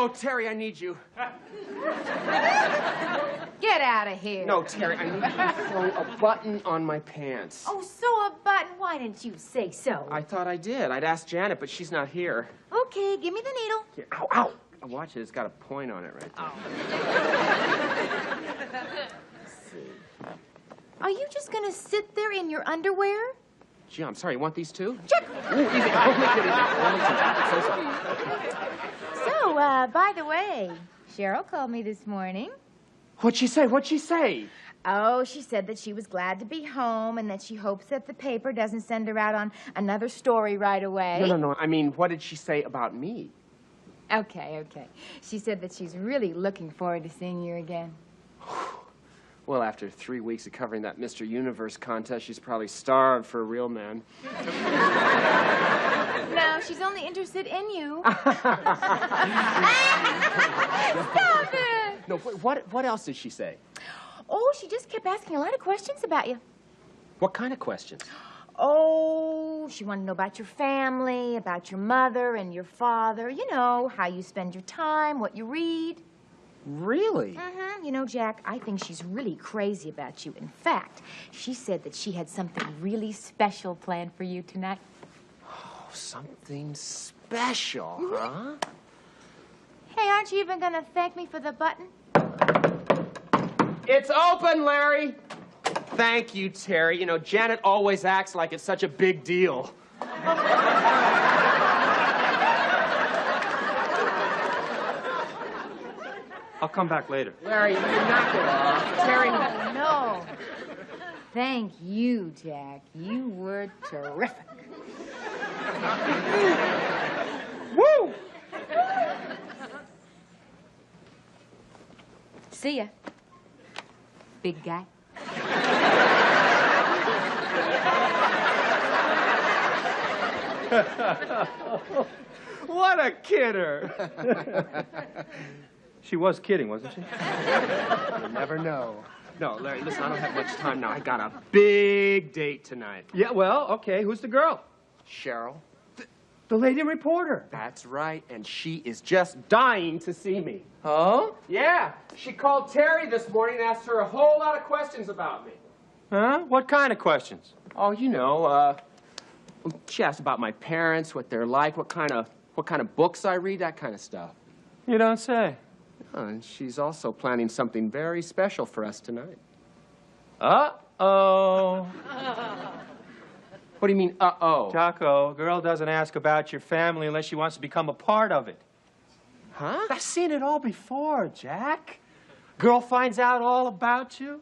Oh, Terry, I need you. Get out of here. No, Terry, I need you to sew a button on my pants. Oh, sew a button? Why didn't you say so? I thought I did. I'd asked Janet, but she's not here. Okay, give me the needle. Here, ow, ow. Watch it. It's got a point on it right there. Let's see. Are you just going to sit there in your underwear? Gee, I'm sorry. You want these too? Check. Ooh, easy. So sorry. So, by the way, Cheryl called me this morning. What'd she say? What'd she say? Oh, she said that she was glad to be home and that she hopes that the paper doesn't send her out on another story right away. No. I mean, what did she say about me? Okay. She said that she's really looking forward to seeing you again. Well, after 3 weeks of covering that Mr. Universe contest, she's probably starved for a real man. No, she's only interested in you. Stop it! No, what else did she say? Oh, she just kept asking a lot of questions about you. What kind of questions? Oh, she wanted to know about your family, about your mother and your father. You know, how you spend your time, what you read. Really? Mm-hmm. You know, Jack, I think she's really crazy about you. In fact, she said that she had something really special planned for you tonight. Oh, something special, huh? Hey, aren't you even going to thank me for the button? It's open, Larry. Thank you, Terry. You know, Janet always acts like it's such a big deal. I'll come back later. Larry, you knock it off. Terry... No. Thank you, Jack. You were terrific. Woo! See ya, big guy. What a kidder. She was kidding, wasn't she? You never know. No, Larry, listen, I don't have much time now. I got a big date tonight. Yeah, well, okay. Who's the girl? Cheryl. The lady reporter. That's right, and she is just dying to see me. Oh? Yeah, she called Terry this morning and asked her a whole lot of questions about me. Huh? What kind of questions? Oh, you know, she asked about my parents, what they're like, what kind of books I read, that kind of stuff. You don't say. And she's also planning something very special for us tonight. Uh-oh. What do you mean, uh-oh? Taco, a girl doesn't ask about your family unless she wants to become a part of it. Huh? I've seen it all before, Jack. Girl finds out all about you,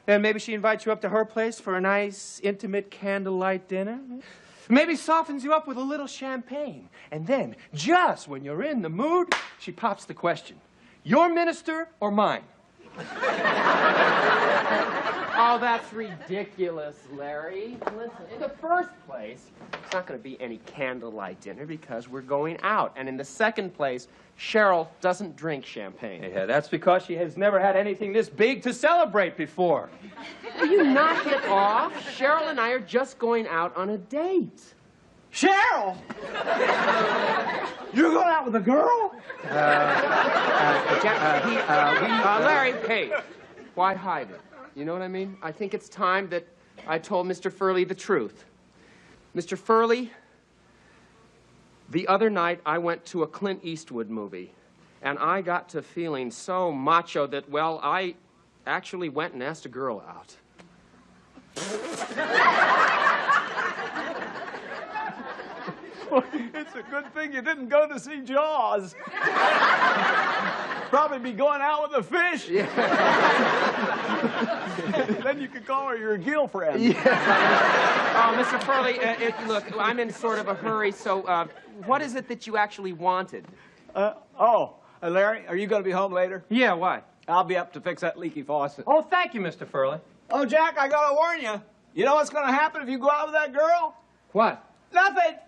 and maybe she invites you up to her place for a nice, intimate candlelight dinner. Maybe softens you up with a little champagne. And then, just when you're in the mood, she pops the question. Your minister or mine? Oh, that's ridiculous, Larry. Listen, in the first place, it's not going to be any candlelight dinner because we're going out. And in the second place, Cheryl doesn't drink champagne. Yeah, that's because she has never had anything this big to celebrate before. Will you knock it off? Cheryl and I are just going out on a date. Cheryl! You're going out with a girl? Larry, hey, why hide it? You know what I mean? I think it's time that I told Mr. Furley the truth. Mr. Furley, the other night I went to a Clint Eastwood movie, and I got to feeling so macho that, well, I actually went and asked a girl out. It's a good thing you didn't go to see Jaws. Probably be going out with a fish. Yeah. Then you could call her your girlfriend. Yeah. Oh, Mr. Furley, look, I'm in sort of a hurry, so what is it that you actually wanted? Larry, are you going to be home later? Yeah, why? I'll be up to fix that leaky faucet. Oh, thank you, Mr. Furley. Oh, Jack, I got to warn you. You know what's going to happen if you go out with that girl? What? Nothing.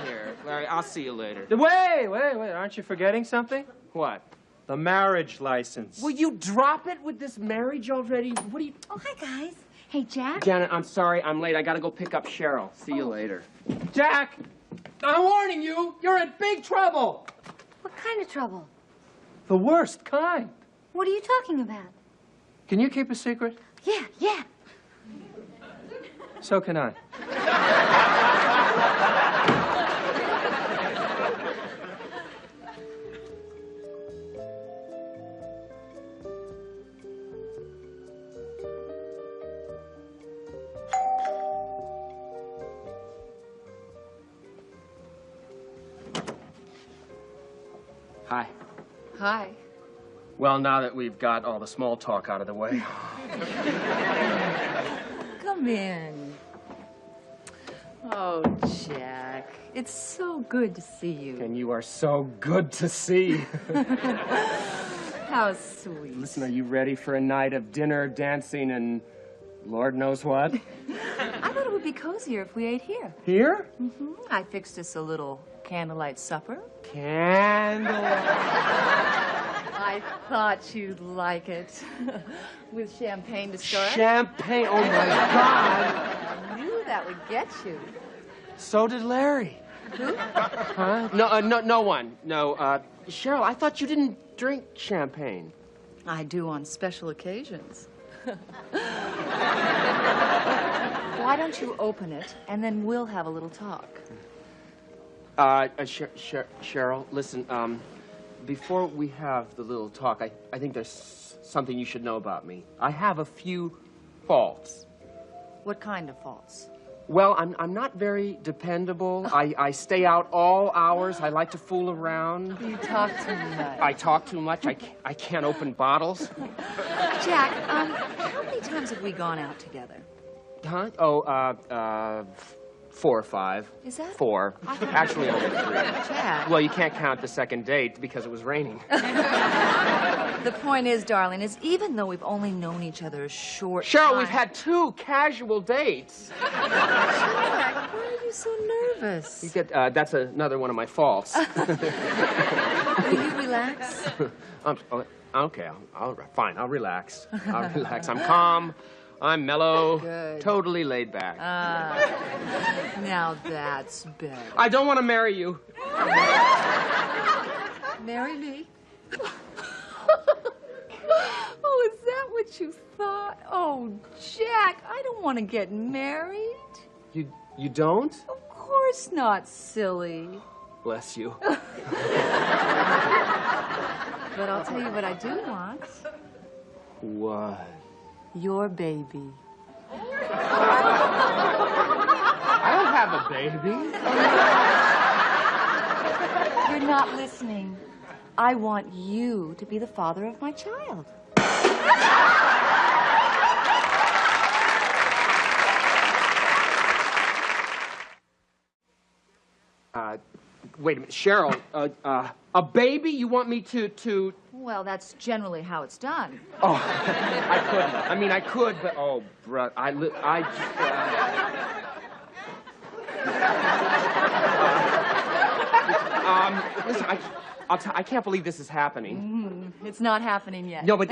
Here, Larry, I'll see you later. Wait. Aren't you forgetting something? What? The marriage license. Will you drop it with this marriage already? What do you... Oh, hi, guys. Hey, Jack. Janet, I'm sorry I'm late. I got to go pick up Cheryl. See you later. Jack! I'm warning you, you're in big trouble. What kind of trouble? The worst kind. What are you talking about? Can you keep a secret? Yeah. So can I. Hi. Hi. Well, now that we've got all the small talk out of the way. Come in. Oh, Jack, it's so good to see you. And you are so good to see. How sweet. Listen, are you ready for a night of dinner, dancing, and Lord knows what? I thought it would be cozier if we ate here. Here? I fixed us a little candlelight supper. Candlelight. I thought you'd like it. With champagne to start. Champagne. Oh, my God. I knew that would get you. So did Larry. Who? Huh? No one. No, Cheryl, I thought you didn't drink champagne. I do on special occasions. Why don't you open it, and then we'll have a little talk. Cheryl, listen, before we have the little talk, I think there's something you should know about me. I have a few faults. What kind of faults? Well, I'm not very dependable. I stay out all hours. I like to fool around. You talk too much. I talk too much. I can't open bottles. Jack, how many times have we gone out together? Huh? Oh, 4 or 5. Is that? 4. Actually, only 3. Jack. Well, you can't count the second date because it was raining. The point is, darling, is even though we've only known each other a short Cheryl, time... we've had 2 casual dates. Jack, why are you so nervous? You get, that's another one of my faults. Will you relax? Okay, fine, I'll relax. I'll relax. I'm calm. I'm mellow. Good. Totally laid back. Now that's better. I don't want to marry you. Marry me? Oh, is that what you thought? Oh, Jack, I don't want to get married. You don't? Of course not, silly. Bless you. But I'll tell you what I do want. What? Your baby. I don't have a baby. You're not listening. I want you to be the father of my child. Wait a minute, Cheryl, a baby? You want me to... Well, that's generally how it's done. Oh, I couldn't. I mean, I could, but... Oh, bruh, I just... listen, I can't believe this is happening. It's not happening yet. No, but...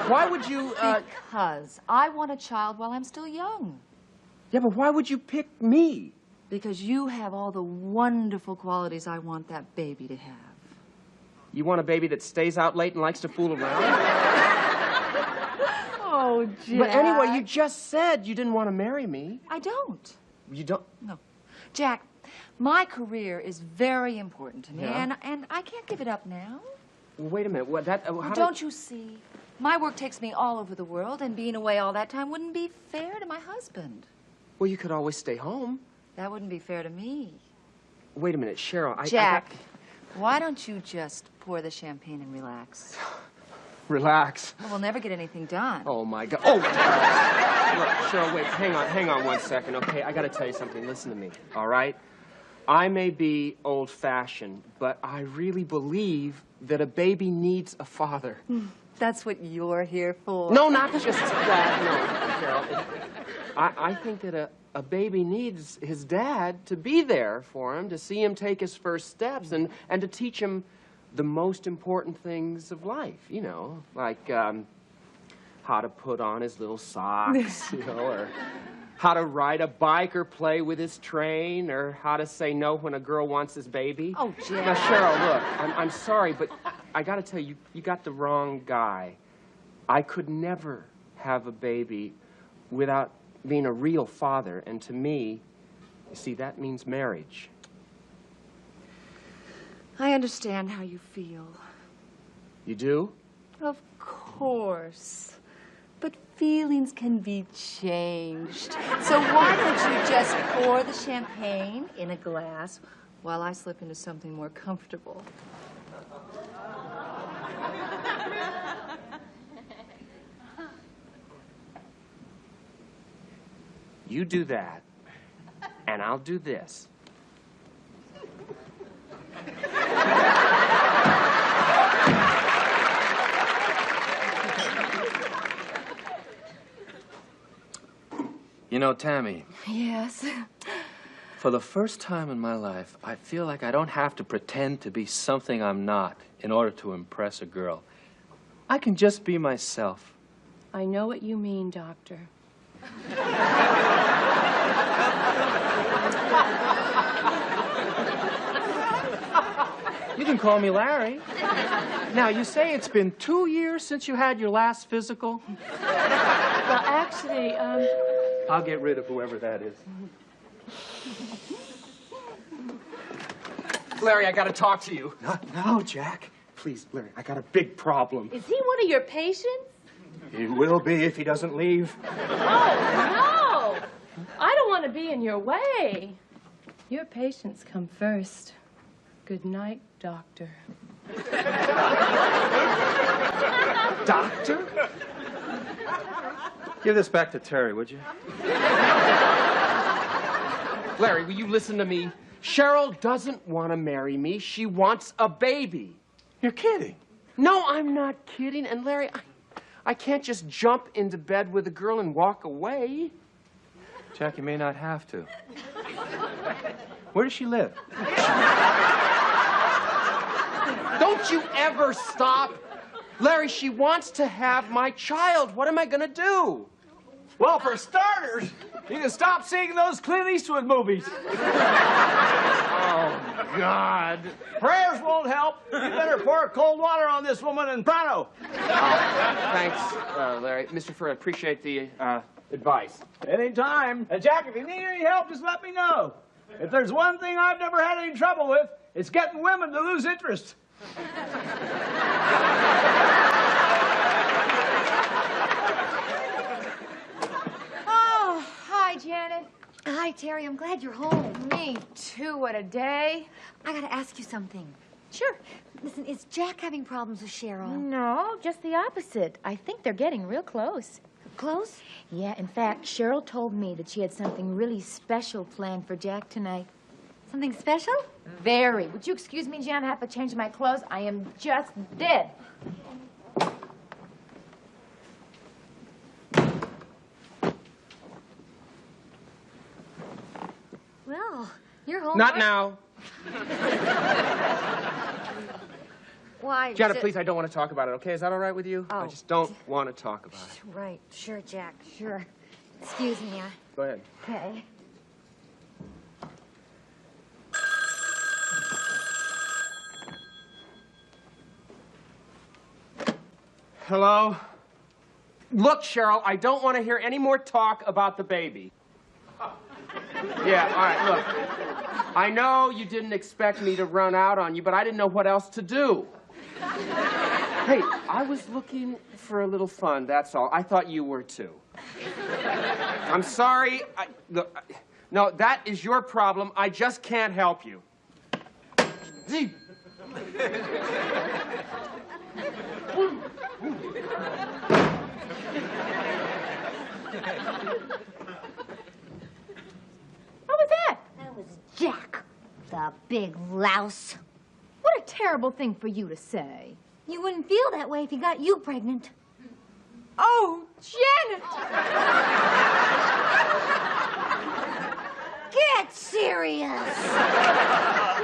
Why would you, Because I want a child while I'm still young. Yeah, but why would you pick me? Because you have all the wonderful qualities I want that baby to have. You want a baby that stays out late and likes to fool around? Oh, Jack. But anyway, you just said you didn't want to marry me. I don't. You don't? No. Jack, my career is very important to me, Yeah? and I can't give it up now. Well, wait a minute. What, that... Well, don't you see? My work takes me all over the world, and being away all that time wouldn't be fair to my husband. Well, you could always stay home. That wouldn't be fair to me. Wait a minute, Cheryl, Jack, why don't you just pour the champagne and relax? Relax. Well, we'll never get anything done. Oh, my God. Oh! Look, Cheryl, wait, hang on 1 second, okay? I gotta tell you something. Listen to me, all right? I may be old-fashioned, but I really believe that a baby needs a father. That's what you're here for. No, not just that. No, Cheryl. I think that a baby needs his dad to be there for him, to see him take his first steps, and to teach him the most important things of life, you know, like how to put on his little socks, you know, or how to ride a bike or play with his train, or how to say no when a girl wants his baby. Oh, Jack. Now, Cheryl, look, I'm sorry, but I gotta tell you, you got the wrong guy. I could never have a baby without being a real father, and to me, you see, that means marriage. I understand how you feel. You do? Of course. But feelings can be changed. So why don't you just pour the champagne in a glass while I slip into something more comfortable? You do that, and I'll do this. You know, Tammy, Yes. for the first time in my life, I feel like I don't have to pretend to be something I'm not in order to impress a girl. I can just be myself. I know what you mean, Doctor. You can call me Larry. Now, you say it's been 2 years since you had your last physical? Well, actually, I'll get rid of whoever that is. Larry, I gotta talk to you. Not now, Jack. Please, Larry, I got a big problem. is he one of your patients? He will be if he doesn't leave. Oh, no! I don't want to be in your way. Your patients come first. Good night, Doctor. Doctor? Give this back to Terry, would you? Larry, will you listen to me? Cheryl doesn't want to marry me. She wants a baby. You're kidding. No, I'm not kidding. And Larry, I can't just jump into bed with a girl and walk away. Jack, you may not have to. Where does she live? Don't you ever stop. Larry, she wants to have my child. What am I going to do? Well, for starters, you can stop seeing those Clint Eastwood movies. Oh, God. Prayers won't help. You better pour cold water on this woman and pronto. Thanks, Larry. Mr. Furr, I appreciate the advice. Anytime. And Jack, if you need any help, just let me know. If there's one thing I've never had any trouble with, it's getting women to lose interest. Oh, hi, Janet. Hi, Terry. I'm glad you're home. Me too. What a day. I gotta ask you something. Sure. Listen, is Jack having problems with Cheryl? No, just the opposite. I think they're getting real close. Close? Yeah, in fact, Cheryl told me that she had something really special planned for Jack tonight. Something special? Very. Would you excuse me, Jan? I have to change my clothes. I am just dead. Well, you're home. Not now. Why? Janet, please, I don't want to talk about it, okay? Is that all right with you? I Oh. just don't want to talk about it. Right. Sure, Jack. Sure. Excuse me. Go ahead. Okay. Hello? Look, Cheryl, I don't want to hear any more talk about the baby. Yeah, all right, look. I know you didn't expect me to run out on you, but I didn't know what else to do. Hey, I was looking for a little fun, that's all. I thought you were too. I'm sorry. Look, no, that is your problem. I just can't help you. Zee. What was that? That was Jack, the big louse. What a terrible thing for you to say. You wouldn't feel that way if he got you pregnant. Oh, Janet! Get serious.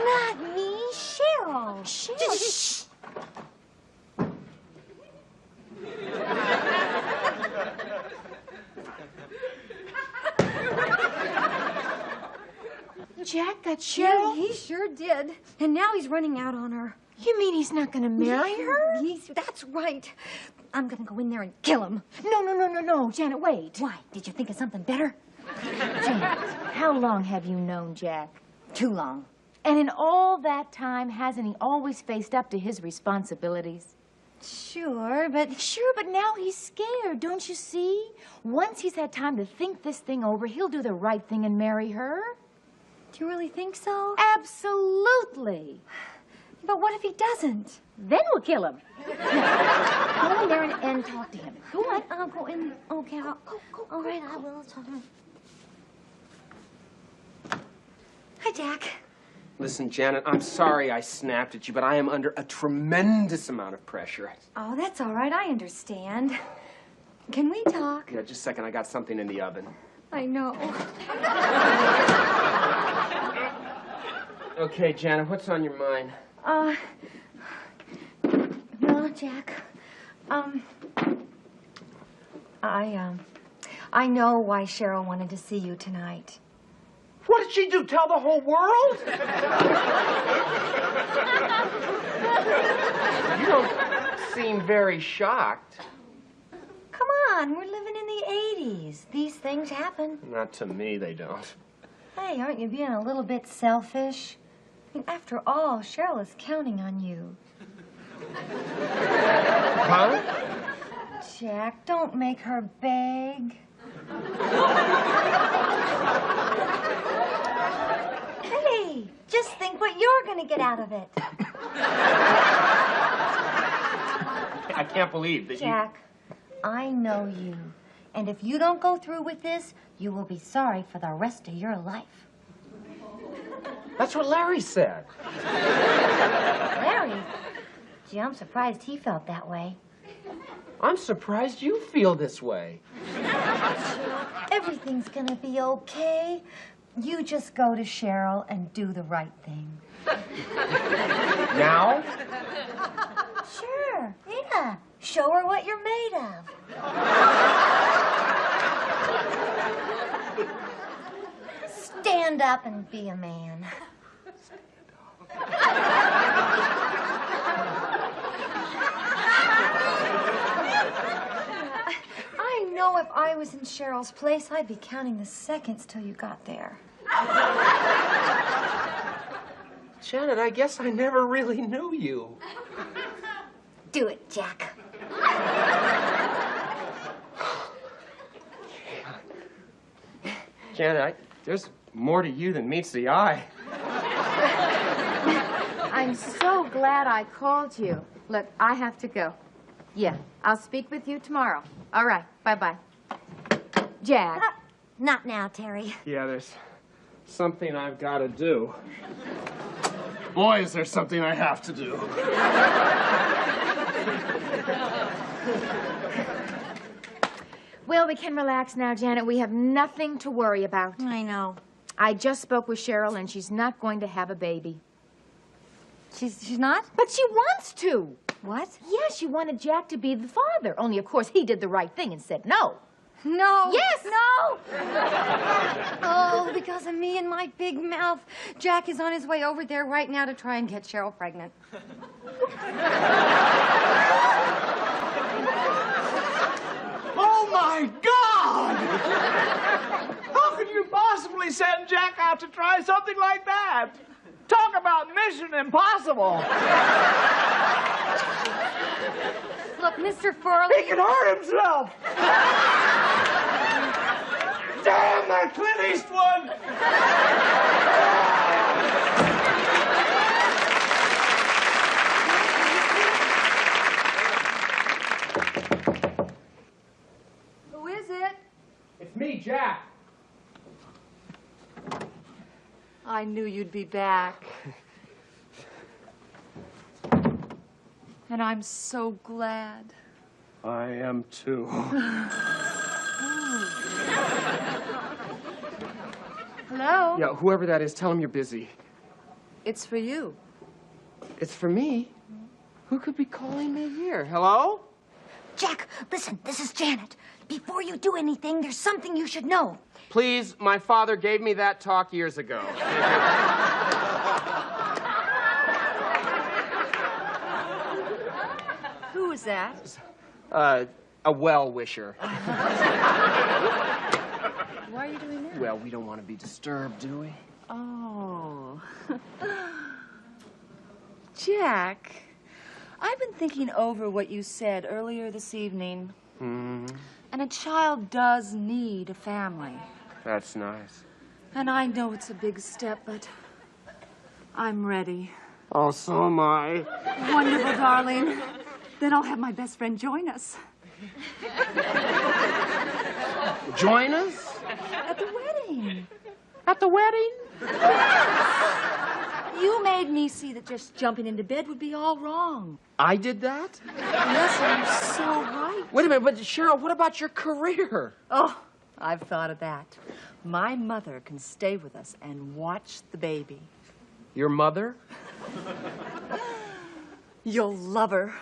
Not me, Cheryl. Shh. Jack got Cheryl? Yeah, he sure did. And now he's running out on her. You mean he's not going to marry her? That's right. I'm going to go in there and kill him. No, Janet, wait. Why? Did you think of something better? Janet, how long have you known Jack? Too long. And in all that time, hasn't he always faced up to his responsibilities? Sure, but... Sure, but now he's scared, don't you see? Once he's had time to think this thing over, he'll do the right thing and marry her. Do you really think so? Absolutely. But what if he doesn't? Then we'll kill him. Now, go in there and talk to him. Go on. I'll go in. Okay, I'll go. All right, I will talk to him. Hi, Jack. Listen, Janet, I'm sorry I snapped at you, but I am under a tremendous amount of pressure. Oh, that's all right. I understand. Can we talk? Yeah, just a second. I got something in the oven. I know. Okay, Janet, what's on your mind? Well, Jack, I know why Cheryl wanted to see you tonight. What did she do? Tell the whole world? You don't seem very shocked. Come on, we're living in the 80s. These things happen. Not to me, they don't. Hey, aren't you being a little bit selfish? I mean, after all, Cheryl is counting on you. Huh? Jack, don't make her beg. Hey, just think what you're going to get out of it. I can't believe that Jack, I know you. And if you don't go through with this, you will be sorry for the rest of your life. That's what Larry said. Larry? Gee, I'm surprised he felt that way. I'm surprised you feel this way. Everything's gonna be okay. You just go to Cheryl and do the right thing. Now? Sure, yeah. Show her what you're made of. Stand up and be a man. I know if I was in Cheryl's place, I'd be counting the seconds till you got there. Janet, I guess I never really knew you. Do it, Jack. Janet, there's more to you than meets the eye. I'm so glad I called you. Look, I have to go. Yeah, I'll speak with you tomorrow. All right, bye-bye. Jack. Not now, Terry. Yeah, there's something I've got to do. Boy, is there something I have to do. Well, we can relax now, Janet. We have nothing to worry about. I know. I just spoke with Cheryl, and she's not going to have a baby. She's not? But she wants to. What? Yeah, she wanted Jack to be the father. Only, of course, he did the right thing and said no. No. Yes. No. Oh, because of me and my big mouth. Jack is on his way over there right now to try and get Cheryl pregnant. Oh, my God! How could you possibly send Jack out to try something like that? Talk about Mission Impossible. Look, Mr. Furley... He can hurt himself. Damn that Clint Eastwood! Who is it? It's me, Jack. I knew you'd be back. And I'm so glad. I am too. Hello? Yeah, whoever that is, tell him you're busy. It's for you. It's for me? Who could be calling me here? Hello? Jack, listen, this is Janet. Before you do anything, there's something you should know. Please, my father gave me that talk years ago. Who was that? A well-wisher. Why are you doing that? Well, we don't want to be disturbed, do we? Oh. Jack, I've been thinking over what you said earlier this evening. Mm-hmm. And a child does need a family. That's nice. And I know it's a big step, but I'm ready. Oh, so am I. Wonderful, darling. Then I'll have my best friend join us. Join us? At the wedding. At the wedding? You made me see that just jumping into bed would be all wrong. I did that? Yes, you're so right. Wait a minute, but Cheryl, what about your career? Oh, I've thought of that. My mother can stay with us and watch the baby. Your mother? You'll love her.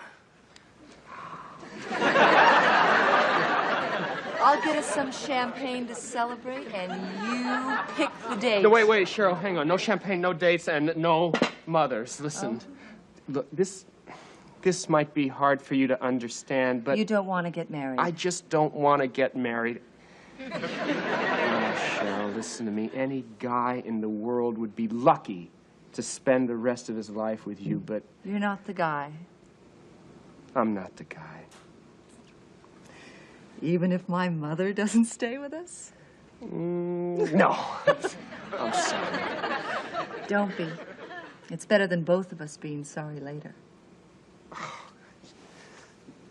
I'll get us some champagne to celebrate, and you pick the date. No, wait, Cheryl, hang on. No champagne, no dates, and no mothers. Listen, look, this might be hard for you to understand, but... You don't want to get married. I just don't want to get married. Oh, Cheryl, listen to me. Any guy in the world would be lucky to spend the rest of his life with you, but... You're not the guy. I'm not the guy. Even if my mother doesn't stay with us? No. I'm sorry. Don't be. It's better than both of us being sorry later.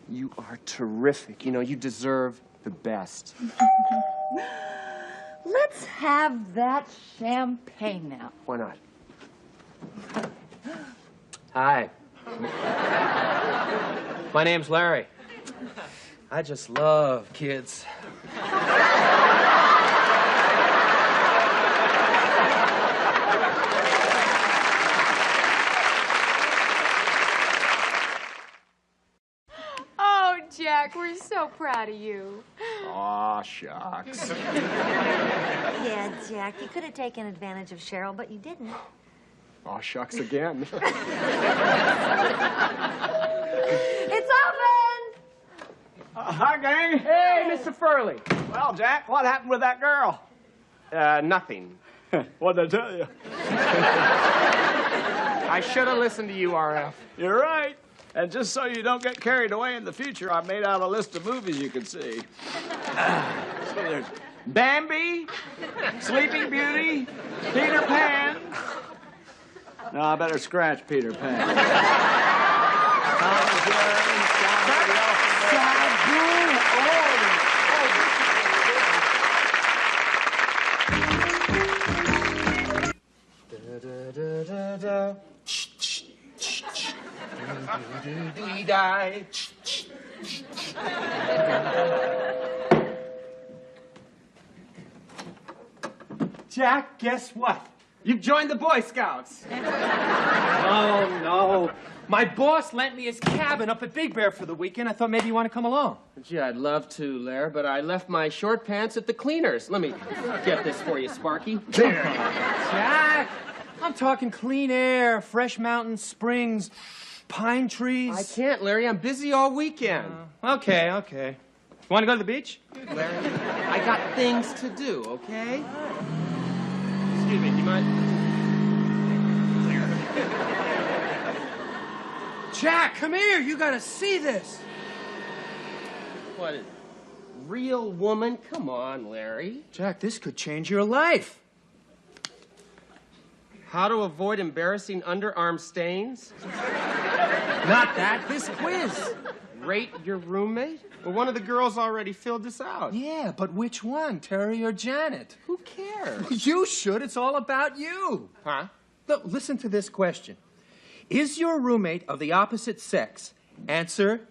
You are terrific. You know, you deserve the best. Let's have that champagne now. Why not? Hi. My name's Larry. I just love kids. Oh, Jack, we're so proud of you. Aw, shucks. Yeah, Jack, you could have taken advantage of Cheryl, but you didn't. Aw, shucks again. It's open! Hi, gang. Hey, Mr. Furley. Well, Jack, what happened with that girl? Nothing. What'd I tell you? I should have listened to you, RF. You're right. And just so you don't get carried away in the future, I made out a list of movies you can see. So there's Bambi, Sleeping Beauty, Peter Pan. No, I better scratch Peter Pan. Jack, guess what? You've joined the Boy Scouts. Oh, no. My boss lent me his cabin up at Big Bear for the weekend. I thought maybe you want to come along. Gee, I'd love to, Lair, but I left my short pants at the cleaners. Let me get this for you, Sparky. There. Jack, I'm talking clean air, fresh mountains, springs, pine trees. I can't, Larry. I'm busy all weekend. Okay. Want to go to the beach? Larry, I got things to do, okay? Excuse me, do you mind? Jack, come here. You got to see this. What, a real woman? Come on, Larry. Jack, this could change your life. How to avoid embarrassing underarm stains? Not that, this quiz. Rate your roommate? Well, one of the girls already filled this out. Yeah, but which one, Terry or Janet? Who cares? You should. It's all about you. Huh? Look, listen to this question. Is your roommate of the opposite sex? Answer,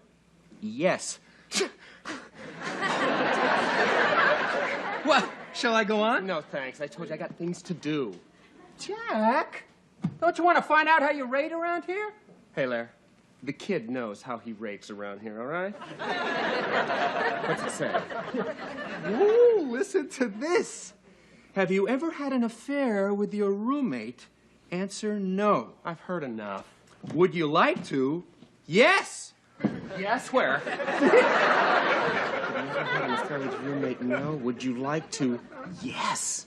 yes. What? Shall I go on? No, thanks. I told you I got things to do. Jack, don't you want to find out how you rate around here? Hey, Larry, The kid knows how he rakes around here, all right? What's it say? Ooh, listen to this. Have you ever had an affair with your roommate? Answer no. I've heard enough. Would you like to? Yes. Yes, where? With your roommate, no. Would you like to? Yes.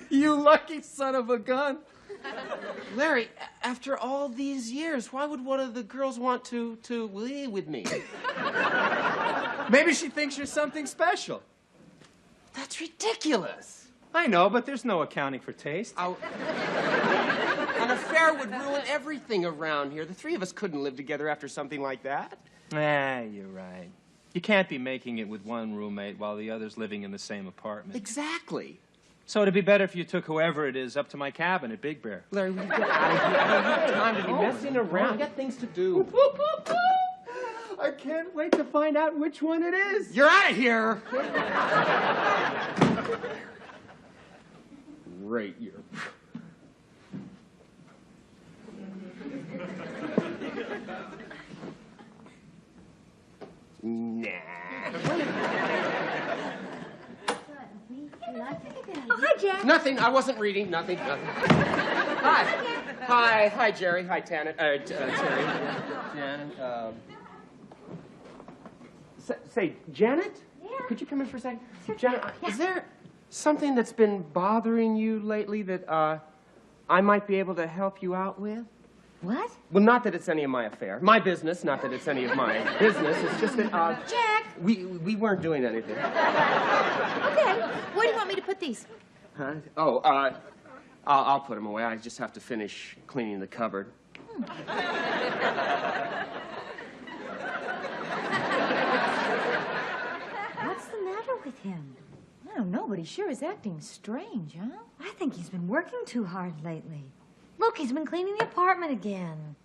You lucky son of a gun. Larry, after all these years, why would one of the girls want to leave with me? Maybe she thinks you're something special. That's ridiculous. I know, but there's no accounting for taste. An affair would ruin everything around here. The three of us couldn't live together after something like that. You're right. You can't be making it with one roommate while the other's living in the same apartment. Exactly. So it'd be better if you took whoever it is up to my cabin at Big Bear. Larry, we get out of here. I don't have time to be messing around. I got things to do. I can't wait to find out which one it is. You're out of here. Great year. Nah. Oh, hi, Jack. Nothing. I wasn't reading. Nothing. Hi. Hi, Jerry. Hi, Terry. Janet. Say, Janet? Yeah. Could you come in for a second? Sure, Janet, yeah. is there something that's been bothering you lately that I might be able to help you out with? What? Well, not that it's any of my affair. My business, not that it's any of my business. It's just that, Jack! we weren't doing anything. Okay. Where do you want me to put these? Huh? Oh, I'll put them away. I just have to finish cleaning the cupboard. What's the matter with him? I don't know, but he sure is acting strange, huh? I think he's been working too hard lately. Look, he's been cleaning the apartment again.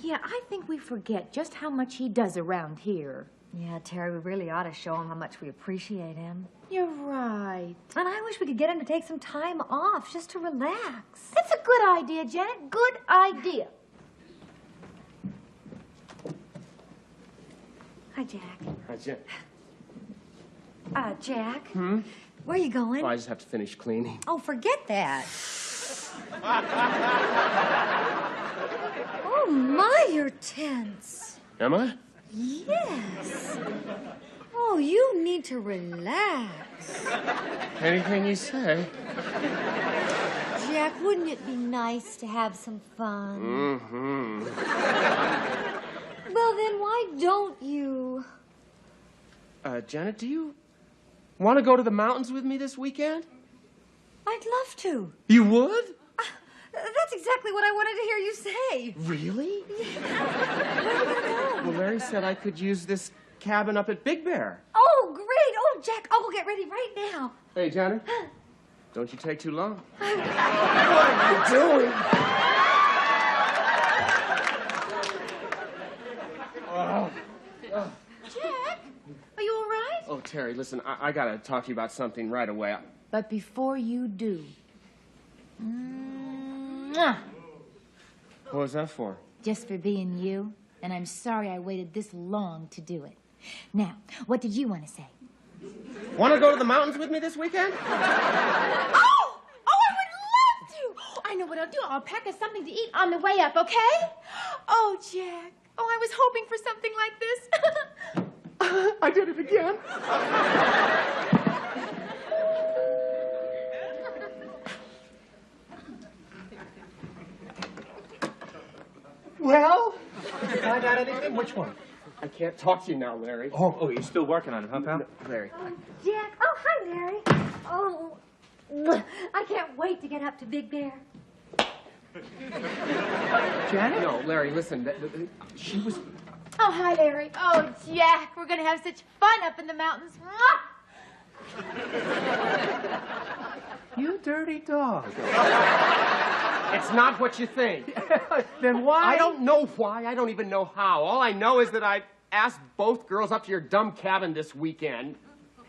Yeah, I think we forget just how much he does around here. Yeah, Terry, we really ought to show him how much we appreciate him. You're right. And I wish we could get him to take some time off just to relax. That's a good idea, Janet. Good idea. Hi, Jack. Hi, Jen. Jack? Hmm? Where are you going? Oh, I just have to finish cleaning. Oh, forget that. Oh, my, you're tense. Am I? Yes. Oh, you need to relax. Anything you say. Jack, wouldn't it be nice to have some fun? Mm-hmm. Well, then why don't you? Janet, do you want to go to the mountains with me this weekend? I'd love to. You would? That's exactly what I wanted to hear you say. Really? Where are we gonna go? Well, Larry said I could use this cabin up at Big Bear. Oh, great. Oh, Jack, I'll go get ready right now. Hey, Janet, don't you take too long. What are you doing? Jack, are you all right? Oh, Terry, listen, I got to talk to you about something right away. But before you do... What was that for? Just for being you, and I'm sorry I waited this long to do it. Now, what did you want to say? Want to go to the mountains with me this weekend? Oh, I would love to! I know what I'll do. I'll pack us something to eat on the way up, okay? Oh, Jack. Oh, I was hoping for something like this. I did it again. Well, did you find out anything? Which one? I can't talk to you now, Larry. Oh, you're still working on it, huh, pal? No, Larry. Jack. Oh, hi, Larry. Oh, I can't wait to get up to Big Bear. Janet? No, Larry, listen. She was... Oh, hi, Larry. Oh, Jack, we're going to have such fun up in the mountains. You dirty dog. It's not what you think. Then why? I don't know why. I don't even know how. All I know is that I asked both girls up to your dumb cabin this weekend. I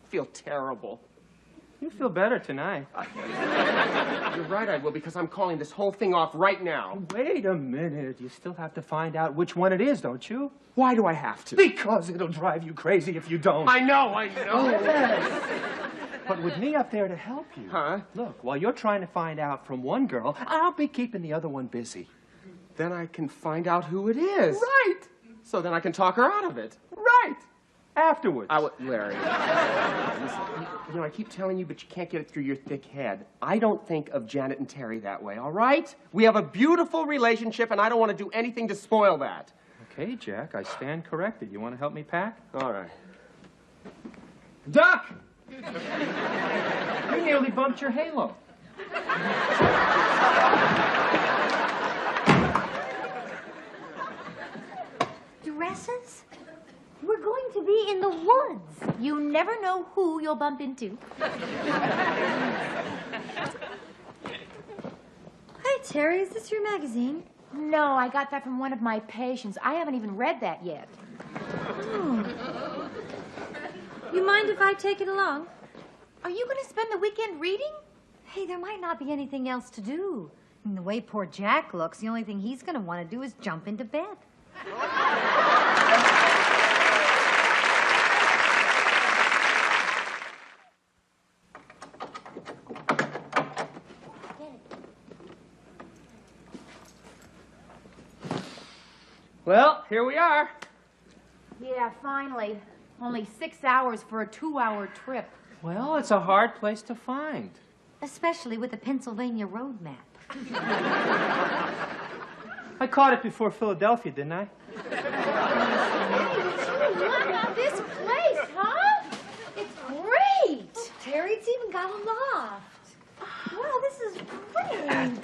feel terrible. You feel better tonight. You're right, I will, because I'm calling this whole thing off right now. Wait a minute. You still have to find out which one it is, don't you? Why do I have to? Because it'll drive you crazy if you don't. I know. But with me up there to help you. Huh? Look, while you're trying to find out from one girl, I'll be keeping the other one busy. Then I can find out who it is. Right. So then I can talk her out of it. Right. Afterwards. Larry, listen, you know, I keep telling you, but you can't get it through your thick head. I don't think of Janet and Terry that way, all right? We have a beautiful relationship, and I don't want to do anything to spoil that. Okay, Jack, I stand corrected. You want to help me pack? All right. Duck! You nearly bumped your halo. Dresses? We're going to be in the woods. You never know who you'll bump into. Hey, Terry, is this your magazine? No, I got that from one of my patients. I haven't even read that yet. You mind if I take it along? Are you going to spend the weekend reading? Hey, there might not be anything else to do. I mean, the way poor Jack looks, the only thing he's going to want to do is jump into bed. Well, here we are. Yeah, finally. Only 6 hours for a 2-hour trip. Well, it's a hard place to find. Especially with the Pennsylvania road map. I caught it before Philadelphia, didn't I? Look at this place, huh? It's great. Terry, it's even got a loft. Wow, this is great.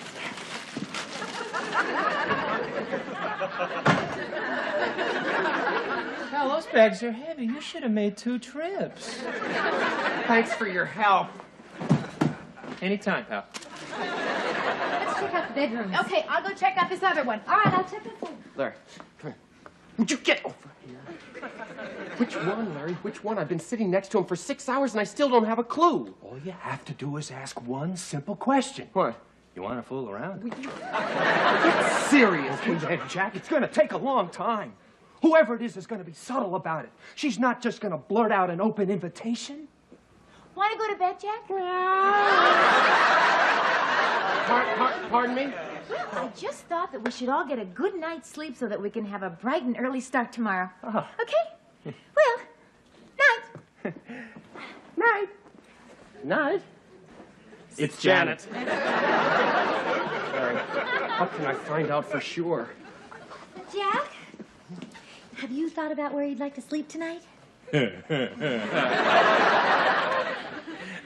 Hell, those bags are heavy. You should have made 2 trips. Thanks for your help. Anytime, pal. Let's check out the bedrooms. Okay, I'll go check out this other one. All right, I'll check this one. Larry, come here. Would you get over here? Which one, Larry? Which one? I've been sitting next to him for 6 hours and I still don't have a clue. All you have to do is ask one simple question. What? You want to fool around? Get serious. Okay, then, Jack, it's going to take a long time. Whoever it is going to be subtle about it. She's not just going to blurt out an open invitation. Want to go to bed, Jack? Pardon me? Well, I just thought that we should all get a good night's sleep so that we can have a bright and early start tomorrow. Oh. Okay? Well, night. Night. Night. It's Janet. Larry, how can I find out for sure? Jack, have you thought about where you'd like to sleep tonight?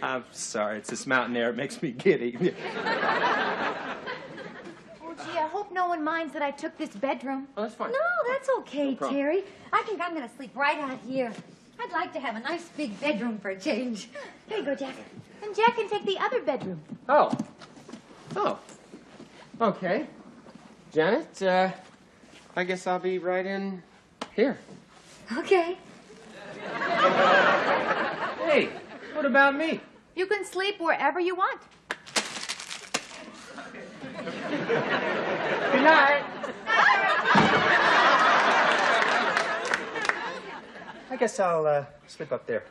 I'm sorry. It's this mountain air. It makes me giddy. Oh, gee, I hope no one minds that I took this bedroom. Oh, that's fine. No, that's okay, problem. Terry. I think I'm going to sleep right out here. I'd like to have a nice big bedroom for a change. Here you go, Jack. And Jack can take the other bedroom. Oh. Oh. Okay. Janet, I guess I'll be right in here. Okay. Hey, what about me? You can sleep wherever you want. Good night. I guess I'll slip up there.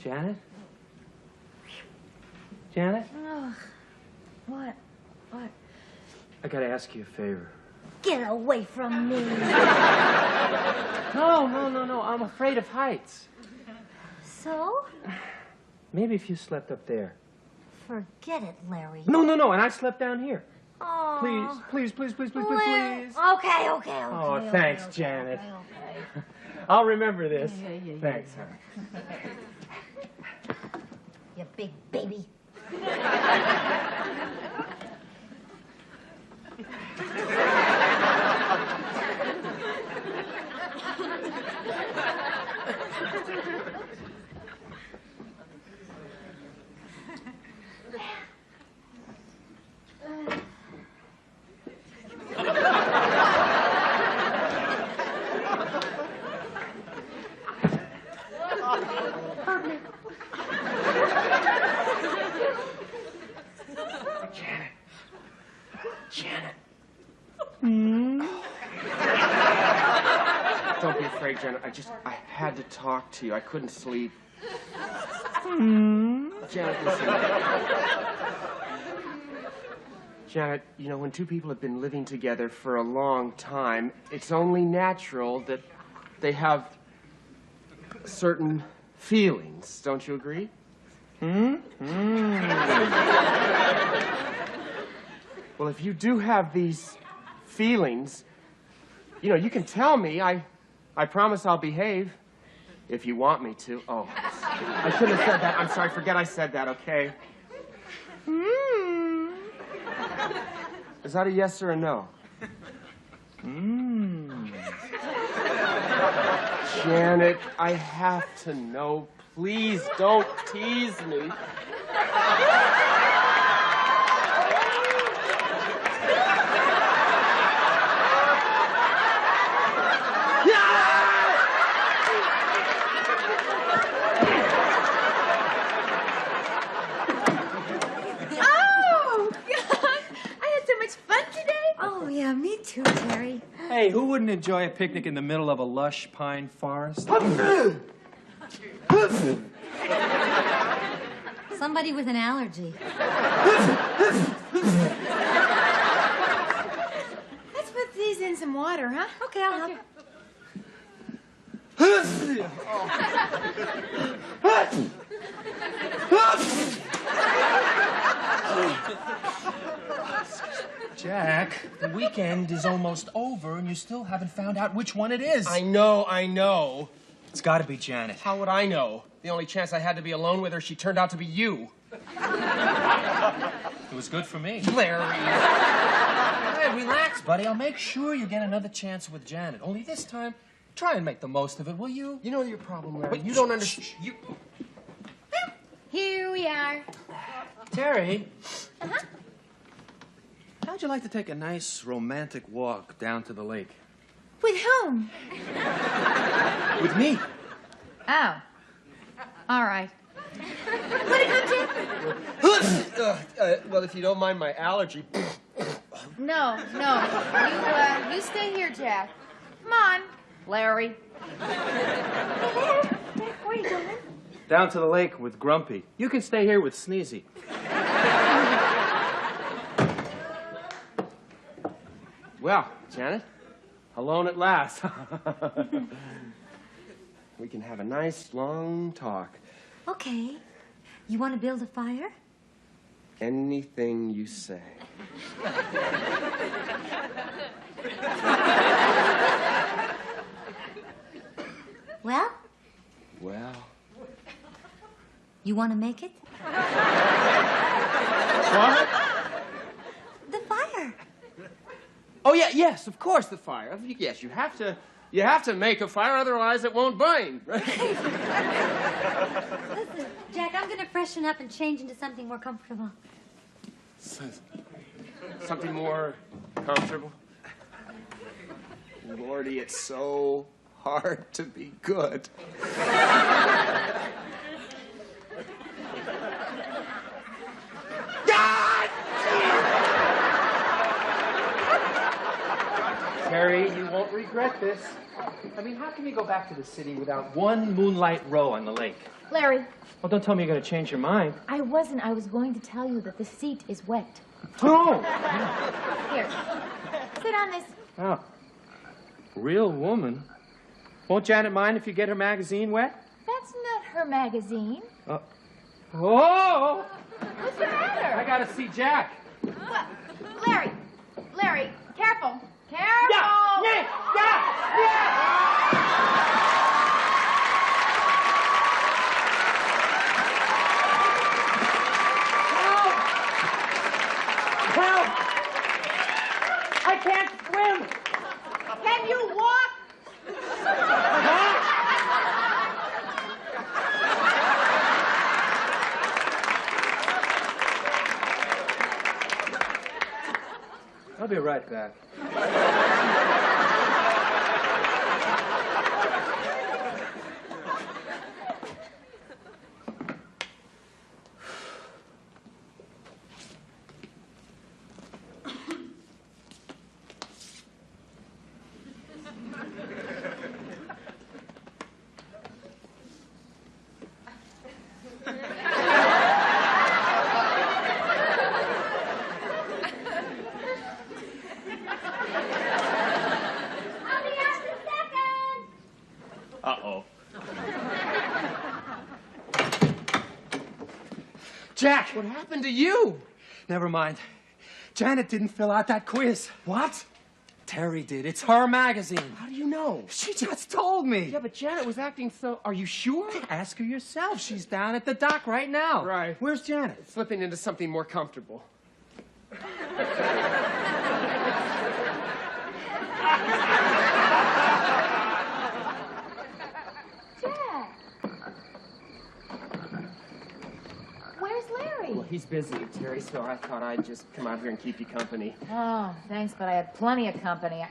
Janet? Janet? Ugh. What? What? I gotta ask you a favor. Get away from me. No. I'm afraid of heights. So? Maybe if you slept up there. Forget it, Larry. No, and I slept down here. Aw. Please, please, please, please, please, Well, please. Okay. Oh, thanks, Janet. I'll remember this. Thanks, honey. You big baby. Janet. Don't be afraid, Janet. I had to talk to you. I couldn't sleep. Janet, listen. Janet, you know, when two people have been living together for a long time, it's only natural that they have certain feelings. Don't you agree? Well, if you do have these feelings, you know, you can tell me. I promise I'll behave if you want me to. Oh, I shouldn't have said that. I'm sorry. Forget I said that, okay? Is that a yes or a no? Janet, I have to know. Please don't tease me. Yeah, me too, Terry. Hey, who wouldn't enjoy a picnic in the middle of a lush pine forest? Somebody with an allergy. Let's put these in some water, huh? Okay, I'll help. Jack, the weekend is almost over and you still haven't found out which one it is. I know. It's got to be Janet. How would I know? The only chance I had to be alone with her, she turned out to be you. It was good for me. Larry. Hey, relax, buddy. I'll make sure you get another chance with Janet. Only this time, try and make the most of it, will you? You know your problem, Larry. But You don't understand. Here we are. Terry. How'd you like to take a nice romantic walk down to the lake? With whom? With me. Oh. All right. What it come to? Well, if you don't mind my allergy. No. You stay here, Jack. Come on, Larry. Where are you going? Down to the lake with Grumpy. You can stay here with Sneezy. Well, Janet, alone at last. We can have a nice, long talk. Okay. You want to build a fire? Anything you say. Well, Well, you want to make it? what? The fire. Oh, yeah, yes, of course, the fire. Yes, you have to make a fire, otherwise it won't burn. Right? Listen, Jack, I'm going to freshen up and change into something more comfortable. Something more comfortable. Lordy, it's so hard to be good. Terry, you won't regret this. I mean, how can you go back to the city without one moonlight row on the lake? Larry, Well, don't tell me you're going to change your mind. I wasn't. I was going to tell you that the seat is wet. Oh! Here. Sit on this. Oh. Real woman. Won't Janet mind if you get her magazine wet? That's not her magazine. Oh! What's the matter? I got to see Jack. What? Larry, Phim! Can you walk? I'll be right back. Uh-oh. Jack! What happened to you? Never mind. Janet didn't fill out that quiz. What? Terry did. It's her magazine. How do you know? She just told me. Yeah, but Janet was acting so... Are you sure? Ask her yourself. She's down at the dock right now. Right. Where's Janet? Slipping into something more comfortable. Jack. Where's Larry? Well, he's busy, Terry, so I thought I'd just come out here and keep you company. Oh, thanks, but I had plenty of company.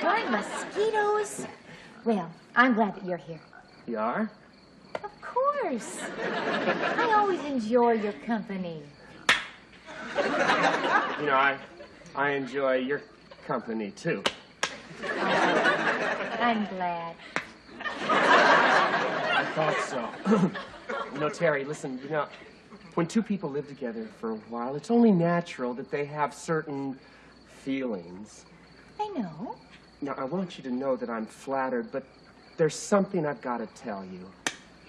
Darn mosquitoes. Well, I'm glad that you're here. You are? Of course. I always enjoy your company. You know, I enjoy your company, too. I'm glad. I thought so. You know, Terry, listen, you know, when two people live together for a while, it's only natural that they have certain feelings. I know. Now, I want you to know that I'm flattered, but there's something I've got to tell you.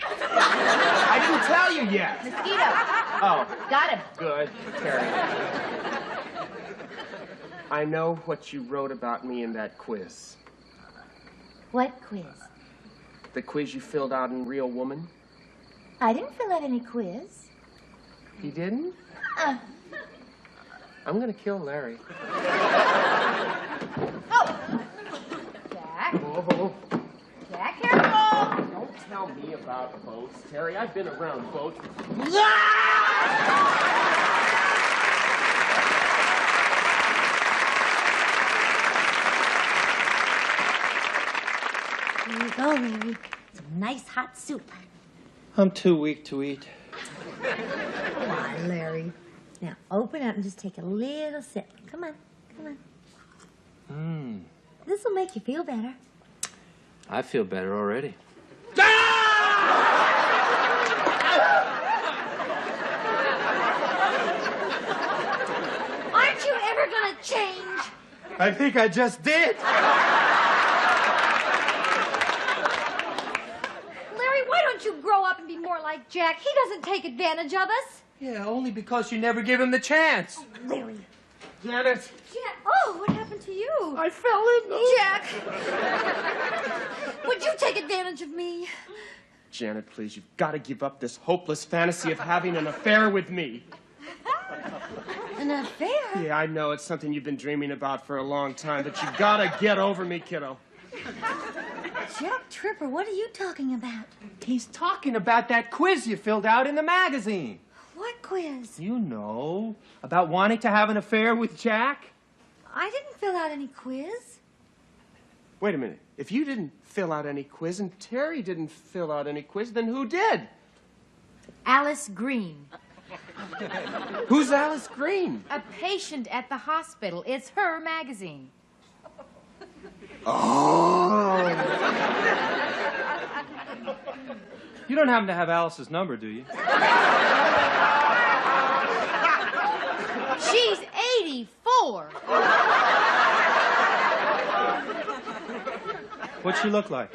I didn't tell you yet. Mosquito. Oh, Got him. good, Terry. I know what you wrote about me in that quiz. What quiz? The quiz you filled out in Real Woman. I didn't fill out any quiz. You didn't? I'm gonna kill Larry. Oh! Jack. Oh, Jack, careful! don't tell me about boats, Terry. I've been around boats. Here you go, Larry. Some nice hot soup. I'm too weak to eat. Come on, Larry. Now, open up and just take a little sip. Come on, come on. This will make you feel better. I feel better already. Aren't you ever gonna change? I think I just did. Larry, why don't you grow up and be more like Jack? He doesn't take advantage of us. Yeah, only because you never give him the chance. Larry. Janet! Jack. Oh, what happened to you? I fell in. Jack. Would you take advantage of me? Janet, please, you've got to give up this hopeless fantasy of having an affair with me. An affair? Yeah, I know it's something you've been dreaming about for a long time, but you've got to get over me, kiddo. Jack Tripper, what are you talking about? He's talking about that quiz you filled out in the magazine. What quiz? You know, about wanting to have an affair with Jack. I didn't fill out any quiz. Wait a minute. If you didn't fill out any quiz and Terry didn't fill out any quiz, then who did? Alice Green. Who's Alice Green? A patient at the hospital. It's her magazine. Oh. You don't happen to have Alice's number, do you? She's 84. What's she look like?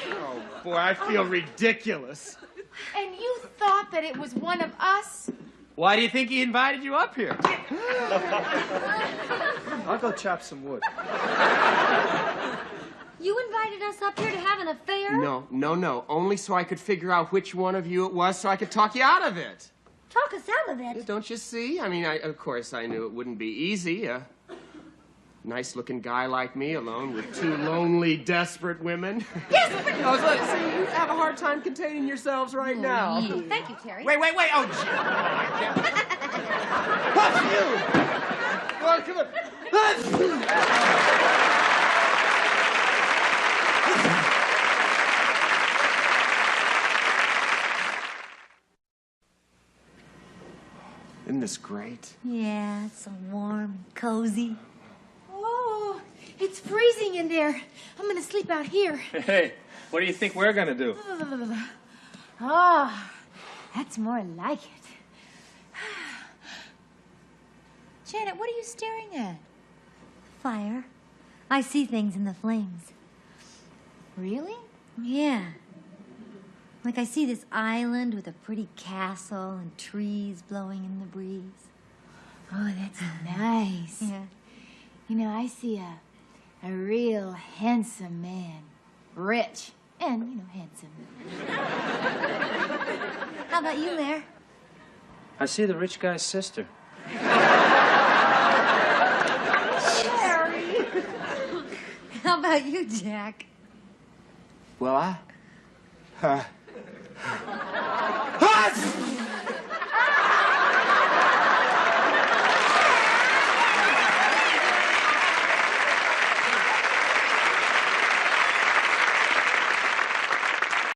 Oh, boy, I feel ridiculous. And you thought that it was one of us? Why do you think he invited you up here? I'll go chop some wood. You invited us up here to have an affair? No, no, no. Only so I could figure out which one of you it was so I could talk you out of it. Talk us out of it. Don't you see? I mean, of course, I knew it wouldn't be easy. A nice-looking guy like me alone with two lonely, desperate women. Desperate? No, see, you have a hard time containing yourselves right now. Thank you, Terry. Wait. Oh, what's you? Well, come on. Isn't this great? Yeah, it's so warm, cozy. Oh, it's freezing in there. I'm gonna sleep out here. Hey, what do you think we're gonna do? Oh, that's more like it. Janet, what are you staring at? Fire. I see things in the flames. Really? Yeah. Like I see this island with a pretty castle and trees blowing in the breeze. Oh, that's nice. Yeah. You know, I see a real handsome man. Rich and, handsome. How about you, Mayor? I see the rich guy's sister. Harry. How about you, Jack? Well,